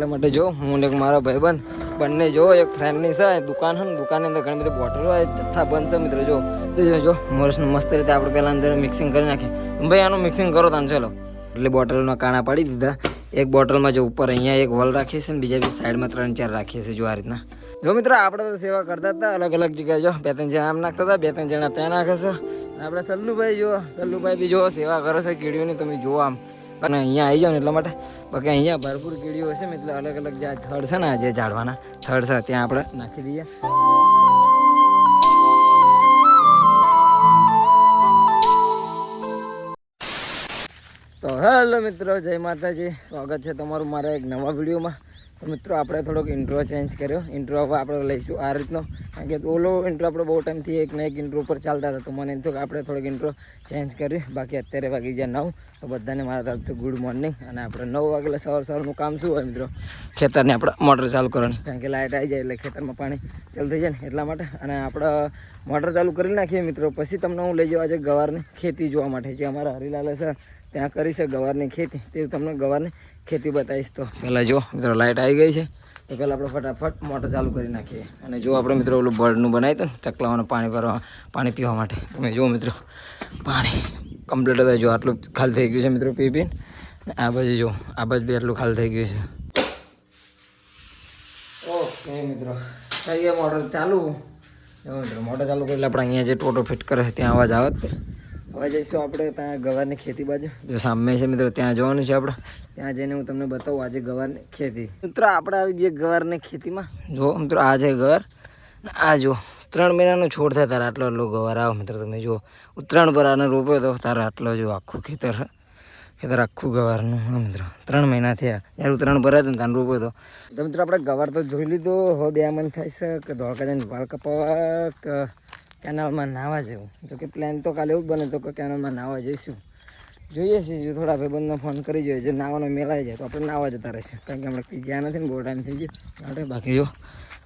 એટલા માટે જો હું એક મારો ભાઈબંધ બંને જો એક ફ્રેન્ડની છે દુકાન છે ને દુકાનની અંદર ઘણી બધી બોટલો હોય જથ્થા બંધ છે મિત્રો જો મોરસનું મસ્ત રીતે આપણે પહેલાં અંદર મિક્સિંગ કરી નાખીએ ભાઈ આનું મિક્સિંગ કરો તાન ચલો એટલે બોટલના કાણા પાડી દીધા એક બોટલમાં જો ઉપર અહીંયા એક વોલ રાખીએ છીએ ને બીજા બી સાઈડમાં 3-4 રાખીએ છીએ જો આ રીતના જો મિત્રો આપણે તો સેવા કરતા હતા અલગ અલગ જગ્યાએ જો 2-3 જણા આમ નાખતા હતા 2-3 જણા ત્યાં નાખે છે આપણે સલ્લુભાઈ બી જો સેવા કરે છે કીડીઓની તમે જુઓ આમ અને અહીંયા આવી જાઓ ને એટલા માટે બાકી અહીંયા ભરપૂર કીડીઓ હશે ને એટલે અલગ અલગ જે થડ છે ને જે ઝાડવાના થડ છે ત્યાં આપણે નાખી દઈએ તો હેલો મિત્રો જય માતાજી સ્વાગત છે તમારું મારા એક નવા વિડીયોમાં તો મિત્રો આપણે થોડોક ઇન્ટ્રો ચેન્જ કર્યો ઇન્ટ્રો હવે આપણે લઈશું આ રીતનો કારણ કે ઓલો ઇન્ટ્રો આપણે બહુ ટાઈમથી એક ને એક ઇન્ટ્રો ઉપર ચાલતા હતા તો મને એમ થયું કે આપણે થોડોક ઇન્ટ્રો ચેન્જ કર્યું બાકી અત્યારે વાગી ગયા 9 તો બધાને મારા તરફથી ગુડ મોર્નિંગ અને આપણે 9 વાગે સવારનું કામ શું હોય મિત્રો ખેતરને આપણે મોટર ચાલુ કરવાની કારણ કે લાઇટ આવી જાય એટલે ખેતરમાં પાણી ચાલુ થઈ જાય ને એટલા માટે અને આપણે મોટર ચાલુ કરી નાખીએ મિત્રો પછી તમને હું લઈ જવા આજે ગવારની ખેતી જોવા માટે જે અમારા હરિલાલ છે ત્યાં કરી છે ગવારની ખેતી તે તમને ગવારની ખેતી બતાવીશ તો પહેલાં જો મિત્રો લાઇટ આવી ગઈ છે તો પહેલાં આપણે ફટાફટ મોટર ચાલુ કરી નાખીએ અને જો આપણે મિત્રો ઓલું બળનું બનાવી તો ચકલાઓને પાણી પીવા માટે તમે જુઓ મિત્રો પાણી કમ્પ્લીટ હતા જો આટલું ખાલી થઈ ગયું છે મિત્રો પીને આ બાજુ જો આ બાજુ બી આટલું ખાલી થઈ ગયું છે ઓકે મિત્રો થઈ ગયા મોટર ચાલુ મિત્રો મોટર ચાલુ કરી એટલે આપણે અહીંયા જે ટોટો ફિટ કરે છે ત્યાં અવાજ આવે હવે જઈશું આપણે ત્યાં ગવારની ખેતી બાજુ જો સામે છે મિત્રો ત્યાં જવાનું છે આપણે ત્યાં જઈને હું તમને બતાવું આજે ગવારની ખેતી મિત્રો આપણે આવી ગયા ગવારની ખેતીમાં જો મિત્રો આ છે ગવાર આ જો 3 મહિનાનો છોડ થાય તારે આટલો ગવાર આવો મિત્રો તમે જુઓ ઉત્તરાયણ પર આને રોપ્યો તો તારે આટલો જો આખું ખેતર આખું ગવારનું મિત્રો 3 મહિના થયા યાર ઉત્તરાયણ ભરાય તો તાને રોપ્યો તો મિત્રો આપણે ગવાર તો જોઈ લીધો હવે 2 મન થાય છે કે ધોળકા જઈને વાળ કપાવવા કે કેનાલમાં નાહવા જેવું જો કે પ્લાન તો કાલે એવું જ બને તો કે કેનાલમાં નાહવા જઈશું જોઈએ છીએ જો થોડા ભાઈબંધને ફોન કરી જોઈએ જો નાવાનો મેળાઈ જાય તો આપણે નાહવા જતા રહીશું કારણ કે આપણે જ્યાં નથી ને બહુ ટાઈમ થઈ ગયો માટે બાકી જો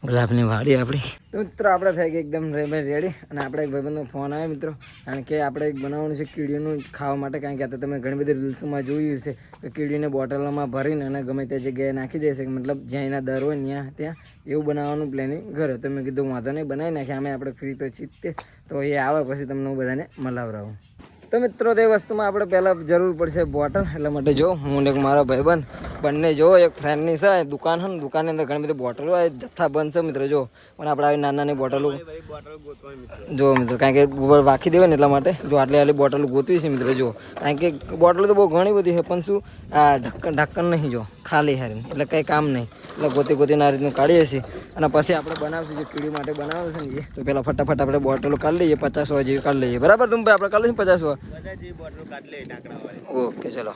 ગુલાબની વાડી આપણી તો મિત્રો આપણે થઈ ગઈ એકદમ રેડી અને આપણે એક ભાઈબંધનો ફોન આવ્યો મિત્રો કારણ કે આપણે એક બનાવવાનું છે કીડીઓનું ખાવા માટે કારણ કે તમે ઘણી બધી રીલ્સોમાં જોયું છે કે કીડીને બોટલમાં ભરીને અને ગમે તે જગ્યાએ નાખી દેશે મતલબ જ્યાં એના દર હોય ત્યાં એવું બનાવવાનું પ્લાનિંગ કરે તો મેં કીધું વાંધો નહીં બનાવી નાખ્યા અમે આપણે ફ્રી તો ચીતે તો એ આવે પછી તમને હું બધાને મલાવરાવું તો મિત્રો તે વસ્તુમાં આપણે પહેલાં જરૂર પડશે બોટલ એટલા માટે જો હું એક મારો ભાઈબંધ બંને જો એક ફ્રેન્ડની છે દુકાન છે ને દુકાનની અંદર ઘણી બધી બોટલો હોય જથ્થા બંધ છે મિત્રો જો પણ આપણે આવી નાની બોટલો જો મિત્રો કારણ કે વાખી દેવાય ને એટલા માટે જો આટલી બોટલો ગોતવી છે મિત્રો જો કારણ કે બોટલો તો બહુ ઘણી બધી છે પણ શું આ ઢક્કન નહીં જો ખાલી હારી એટલે કંઈ કામ નહીં એટલે ગોતીને આ રીતનું કાઢીએ છીએ અને પછી આપણે બનાવશું જે કીડી માટે બનાવશું ને તો પહેલાં ફટાફટ આપણે બોટલો કાઢી લઈએ 50 જેવી કાઢી લઈએ બરાબર તમે આપણે કાઢી લઈશું 50 ઓકે ચલો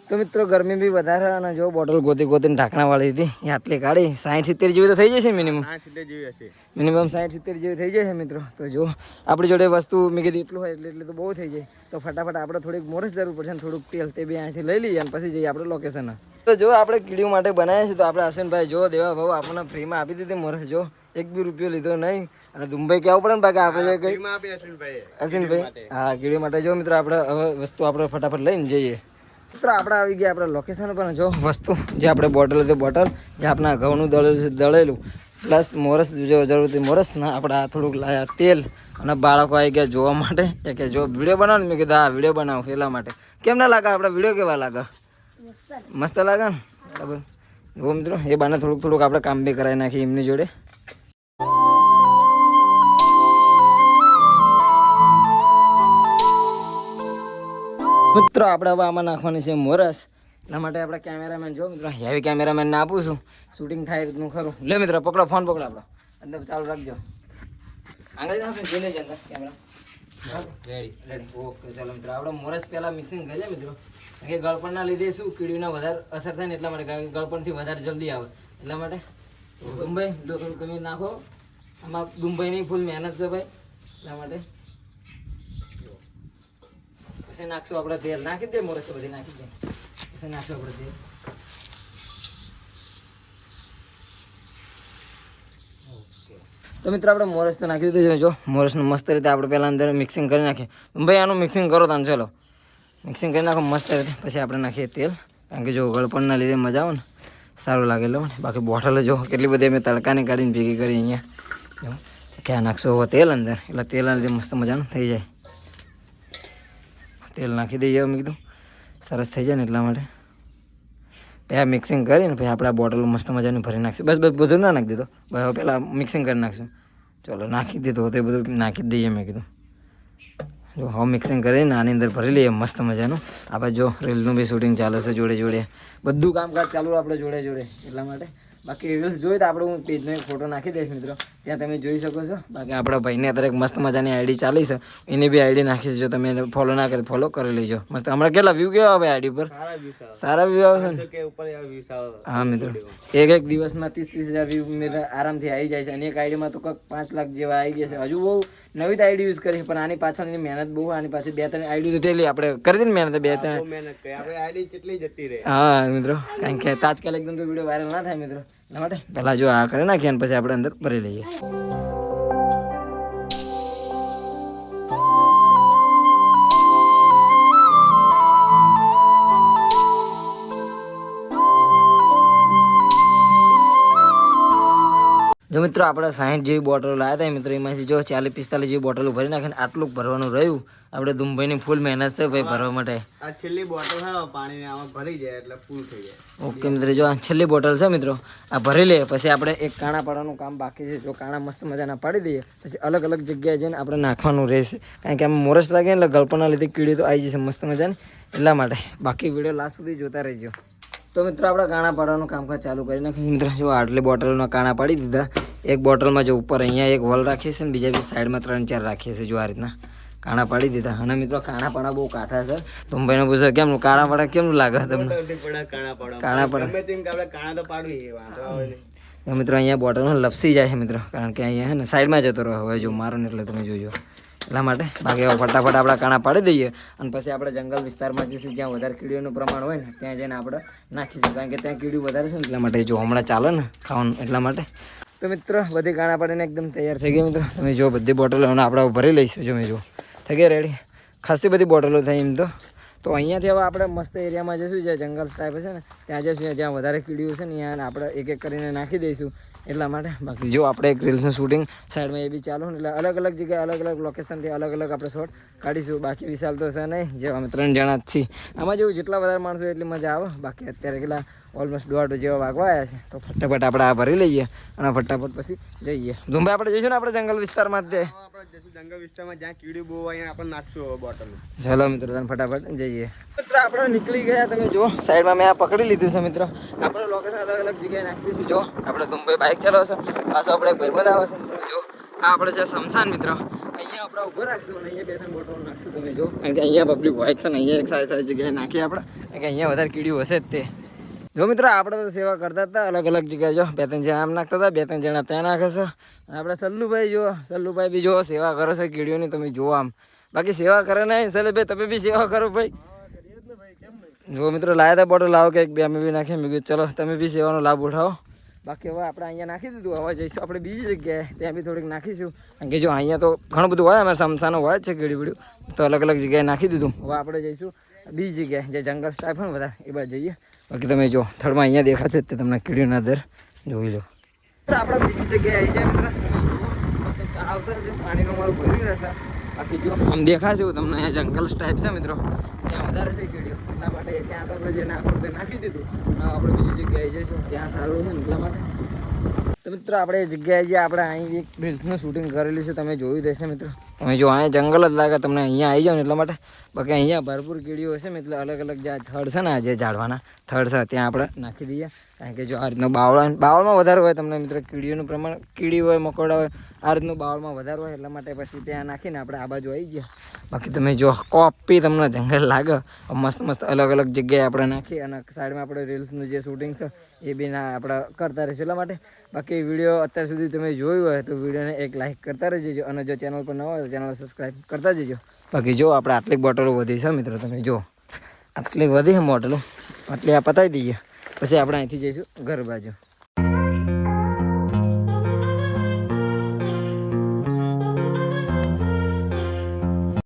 તો મિત્રો ગરમી બી વધારે અને જો બોટલ ગોતીને ઢાંકણાવાળી હતી એ આટલી કાઢી 60-70 જેવી તો થઈ જશે મિનિમમ 60-70 જેવી થઈ જશે મિત્રો તો જો આપણી જોડે વસ્તુ મેં કીધું એટલું હોય એટલે તો બહુ થઈ જાય તો ફટાફટ આપણે થોડીક મોરસ જરૂર પડશે ને થોડુંક તેલ તે બી અહીંથી લઈ લઈએ અને પછી જઈએ આપણે લોકેશન તો જો આપણે કીડીઓ માટે બનાવ્યા છે તો આપણે અશ્વિનભાઈ જો દેવા ભાવ આપણને ફ્રીમાં આપી દીધી મોરસ જો 1 બી રૂપિયો લીધો નહીં અને દુંબઈ કહેવું પડે ને બાકી આપણે કઈ અશ્વિનભાઈ હા કીડીઓ માટે જો મિત્રો આપણે હવે વસ્તુ આપણે ફટાફટ લઈને જઈએ મિત્રો આપણે આવી ગયા આપણે લોકેશન પર જો વસ્તુ જે આપણે બોટલ હતી બોટલ જે આપણા ઘઉંનું દળેલું પ્લસ મોરસ જો જરૂરથી મોરસ ના આપણે આ થોડુંક લાયા તેલ અને બાળકો આવી ગયા જોવા માટે કે જો વિડીયો બનાવો ને મેં કીધું હા વિડીયો બનાવું એટલા માટે કેમ ના લાગે આપણે વિડીયો કેવા લાગે મસ્ત લાગે ને બરાબર જો મિત્રો એ બાને થોડુંક આપણે કામ બી કરાવી નાખીએ એમની જોડે મિત્રો આપણે હવે આમાં નાખવાની છે મોરસ એટલા માટે આપણે કેમેરામેન જો મિત્રો હેવી કેમેરામેનને આપું છું શૂટિંગ થાય રીતનું ખરું લે મિત્રો પકડો ફોન પકડો આપણો અંદર ચાલુ રાખજો આંગળી નાખો જોઈને જ અંદર કેમેરા રેડી ઓકે ચાલો મિત્રો આપણે મોરસ પહેલાં મિક્સિંગ કરી લે મિત્રો કે ગળપણના લીધે શું કીડીને વધારે અસર થાય ને એટલા માટે કારણ કે ગળપણથી વધારે જલ્દી આવે એટલા માટે દુંબઈ લો થોડું તમે નાખો આમાં દુંબઈની ફૂલ મહેનત છે ભાઈ એટલા માટે પછી નાખશું આપણે તેલ નાખી દે મોરસ તો બધી નાખી દે પછી નાખશું આપણે તેલ તો મિત્રો આપણે મોરસ તો નાખી દીધું જો મોરસનું મસ્ત રીતે આપણે પહેલાં અંદર મિક્સિંગ કરી નાખીએ ભાઈ આનું મિક્સિંગ કરો તાને ચલો મિક્સિંગ કરી નાખો મસ્ત રીતે પછી આપણે નાખીએ તેલ કારણ કે જો ગળપણના લીધે મજા આવે ને સારું લાગેલું ને. બાકી બોટલ જો કેટલી બધી અમે તડકાને કાઢીને ભેગી કરી અહીંયા ક્યાં નાખશો હવે તેલ અંદર, એટલે તેલ લીધે મસ્ત મજાનું થઈ જાય. તેલ નાખી દઈએ મેં કીધું સરસ થઈ જાય ને એટલા માટે પહેલાં મિક્સિંગ કરીને પછી આપણે આ બોટલ મસ્ત મજાની ભરી નાખશું. બસ બધું ના નાખી દીધો, બસ પહેલાં મિક્સિંગ કરી નાખશું. ચલો નાખી દીધું તો એ બધું નાખી જ દઈએ મેં કીધું. જો હવે મિક્સિંગ કરીને આની અંદર ભરી લઈએ મસ્ત મજાનું. આપણે જો રીલનું બી શૂટિંગ ચાલે છે જોડે જોડે, બધું કામકાજ ચાલુ આપણે જોડે જોડે એટલા માટે. બાકી રીલ્સ જોઈ તો આપણે હું પેજનો એક ફોટો નાખી દઈશ મિત્રો, ત્યાં તમે જોઈ શકો છો. બાકી આપણા ભાઈને અત્યારે એક મસ્ત મજાની આઈડી ચાલી છે, એની બી આઈડી નાખી છે. જો તમે એને ફોલો ના કરી ફોલો કરી લેજો. મસ્ત હમણાં કેટલા વ્યૂ કેવા આવે આઈડી પર? સારા વ્યૂ આવે છે ને. હા મિત્રો, એક દિવસમાં 30,000 વ્યૂ આરામથી આવી જાય છે. અને એક આઈડીમાં તો કંઈક 5 લાખ જેવા આવી ગયા છે. હજુ બહુ નવી આઈડી યુઝ કરી, પણ આની પાછળની મહેનત બહુ. આની પાછળ 2-3 આઈડી તો થયેલી, આપણે કરી દીધી મહેનત 2-3. હા મિત્રો, કારણ કે તાત્કાલિક એકદમ તો વિડીયો વાયરલ ના થાય મિત્રો, એટલા માટે પહેલાં જો આ કરી નાખીએ અને પછી આપણે અંદર ભરી લઈએ. જો મિત્રો આપણે 60 જેવી બોટલો લાવ્યા હતા મિત્રો, એમાંથી જો 40-45 જેવી બોટલો ભરી નાખીને આટલું ભરવાનું રહ્યું. આપણે ધુમભાઈની ફૂલ મહેનત છે ભાઈ ભરવા માટે. આ છેલ્લી બોટલ છે, પાણીને આમાં ભરી જાય એટલે ફૂલ થઈ જાય. ઓકે મિત્રો, જો આ છેલ્લી બોટલ છે મિત્રો, આ ભરી લઈએ. પછી આપણે એક કાણા પાડવાનું કામ બાકી છે. જો કાણા મસ્ત મજાના પાડી દઈએ પછી અલગ અલગ જગ્યાએ જઈને આપણે નાખવાનું રહેશે. કારણ કે આમ મોરસ લાગે એટલે ગળપણના લીધે કીડી તો આવી જશે મસ્ત મજાની, એટલા માટે. બાકી વિડીયો લાસ્ટ સુધી જોતા રહેજો. તો મિત્રો આપણે કાણા પાડવાનું કામકાજ ચાલુ કરી નાખ્યું. મિત્રો જો આટલી બોટલના કાણા પાડી દીધા. એક બોટલમાં જો ઉપર અહીંયા એક વોલ રાખીએ છીએ ને બીજા બી સાઈડમાં 3-4 રાખીએ છીએ. જો આ રીતના કાણા પાડી દીધા. અને મિત્રો કાણા પાડા બહુ કાઠા છે. તુંભાઈને પૂછો કેમનું કાણા પાડા કેમનું લાગે તમને? કાણા પાડા મિત્રો અહીંયા બોટલમાં લપસી જાય છે મિત્રો, કારણ કે અહીંયા હે ને સાઈડમાં જતો રહો. હવે જો મારો ને એટલે તમે જોજો એટલા માટે. બાકી હવે ફટાફટ આપણા કાણા પાડી દઈએ અને પછી આપણે જંગલ વિસ્તારમાં જઈશું જ્યાં વધારે કીડીઓનું પ્રમાણ હોય ને ત્યાં જઈને આપણે નાખીશું. કારણ કે ત્યાં કીડીઓ વધારે છે ને એટલા માટે. જો હમણાં ચાલે ને ખાવાનું એટલા માટે. તો મિત્રો બધી કાણા પાડીને એકદમ તૈયાર થઈ ગઈ મિત્રો. તમે જો બધી બોટલો આપણે ભરી લઈશું. જો મેં જો થઈ ગઈ રેડી. ખાસી બધી બોટલો થઈ એમ તો અહીંયાથી હવે આપણે મસ્ત એરિયામાં જઈશું જ્યાં જંગલ ટાઈપ છે ને ત્યાં જઈશું. જ્યાં વધારે કીડીઓ છે ને ત્યાં આપણે એક એક કરીને નાખી દઈશું એટલા માટે. બાકી જો આપણે એક રીલ્સનું શૂટિંગ સાઈડમાં એ બી ચાલુ ને એટલે અલગ અલગ જગ્યાએ અલગ અલગ લોકેશનથી અલગ અલગ આપણે શોટ કાઢીશું. બાકી વિશાલ તો છે નહીં, જે અમે 3 જણા જ છીએ. આમાં જેવું જેટલા વધારે માણસો એટલી મજા આવે. બાકી અત્યારે કેટલા ઓલમોસ્ટ 1:30 જેવા વાગવા આવ્યા છે. તો ફટાફટ આપણે આ ભરી લઈએ અને ફટાફટ પછી જઈએ. ધુંભાઈ આપણે જઈશું ને આપણે જંગલ વિસ્તારમાં જ જંગલ વિસ્તારમાં જ્યાં કીડી બહુ અહીંયા આપણે નાખશું બોટલ. ચાલો મિત્રો તમે ફટાફટ જઈએ. મિત્રો આપણે નીકળી ગયા. તમે જો સાઈડમાં મેં આ પકડી લીધું છે મિત્રો. આપણે લોકેશન અલગ અલગ જગ્યાએ નાખી દઈશું. જો આપણે ધુંભાઈ બાઇક ચલાવશે, પાછો આપણે ભાઈબંધ આવે છે મિત્રો. જો આ આપણે છે શમશાન મિત્રો. અહીંયા આપણે ઊભો રાખશું અને અહીંયા 2-3 બોટલ નાખશું. તમે જો કારણ કે અહીંયા પબ્લિક હોય છે ને અહીંયા એક સારી જગ્યાએ નાખીએ આપણે, કારણ કે અહીંયા વધારે કીડીઓ હશે જ તે. જો મિત્રો આપણે તો સેવા કરતા હતા અલગ અલગ જગ્યાએ. જો 2-3 જણા આમ નાખતા હતા, 2-3 જણા ત્યાં નાખે છે. આપણે સલ્લુભાઈ જો સલ્લુભાઈ બી જો સેવા કરે છે કીડીઓની. તમે જુઓ આમ. બાકી સેવા કરે નહીં સલ્લુભાઈ, તમે બી સેવા કરો ભાઈ. જો મિત્રો લાયા હતા બોટલ, લાવો કે 1-2 અમે બી નાખીએ. મેં કીધું ચલો તમે બી સેવાનો લાભ ઉઠાવો. બાકી હવે આપણે અહીંયા નાખી દીધું. હવે જઈશું આપણે બીજી જગ્યાએ, ત્યાં બી થોડીક નાખીશું. કારણ કે જો અહીંયા તો ઘણું બધું હોય, અમારે સમસાનો હોય છે કીડી બીડીઓ, તો અલગ અલગ જગ્યાએ નાખી દીધું. હવે આપણે જઈશું બીજી જગ્યાએ જે જંગલ સ્ટાઈપ હોય ને બધા એ બાજુ જઈએ. બાકી તમે જો થર્ડમાં અહીંયા દેખાશે તે તમને કીડીઓના દર જોઈ લો. આપણે બીજી જગ્યાએ આવી જાય મિત્રો. આવશે પાણીનો મારું ભરી રહેશે. બાકી જો આમ દેખાશે એવું તમને અહીંયા જંગલ સ્ટાઈપ છે મિત્રો, ત્યાં વધારે છે કીડીઓ એટલા માટે. ત્યાં તો આપણે જે નાખી દીધું. આપણે બીજી જગ્યાએ જઈશું ત્યાં સારું છે ને એટલા માટે. તો મિત્રો આપણે એ જગ્યાએ જે આપણે અહીં એક રીલ્સનું શૂટિંગ કરેલું છે તમે જોયું દેશે મિત્રો. તમે જો અહીંયા જંગલ જ લાગે તમને અહીંયા આવી જાવ ને એટલા માટે. બાકી અહીંયા ભરપૂર કીડીઓ હશે ને એટલે અલગ અલગ જે થડ છે ને આ જે ઝાડવાના થડ છે ત્યાં આપણે નાખી દઈએ. કારણ કે જો આ રીતનો બાવળમાં વધારે હોય તમને મિત્રો કીડીઓનું પ્રમાણ, કીડી હોય મકોડા હોય આ રીતનું બાવળમાં વધારે હોય એટલા માટે પછી ત્યાં નાખીને આપણે આ બાજુ આવી ગયા. બાકી તમે જો કોપી તમને જંગલ લાગે મસ્ત મસ્ત અલગ અલગ જગ્યાએ આપણે નાખી અને સાઈડમાં આપણે રીલ્સનું જે શૂટિંગ છે એ બી આપણે કરતા રહીશું એટલા માટે. બાકી વિડીયો અત્યાર સુધી તમે જોયું હોય તો વિડીયોને એક લાઇક કરતા રહેજો અને જો ચેનલ પર ન હોય તો ચેનલ સબસ્ક્રાઈબ કરતા જજો. બાકી જો આપણે આટલી બોટલો વધી છે મિત્રો. તમે જો આટલી વધી છે બોટલો, આટલી આ પતાવી દઈએ પછી આપણે અહીંથી જઈશું ઘર બાજુ.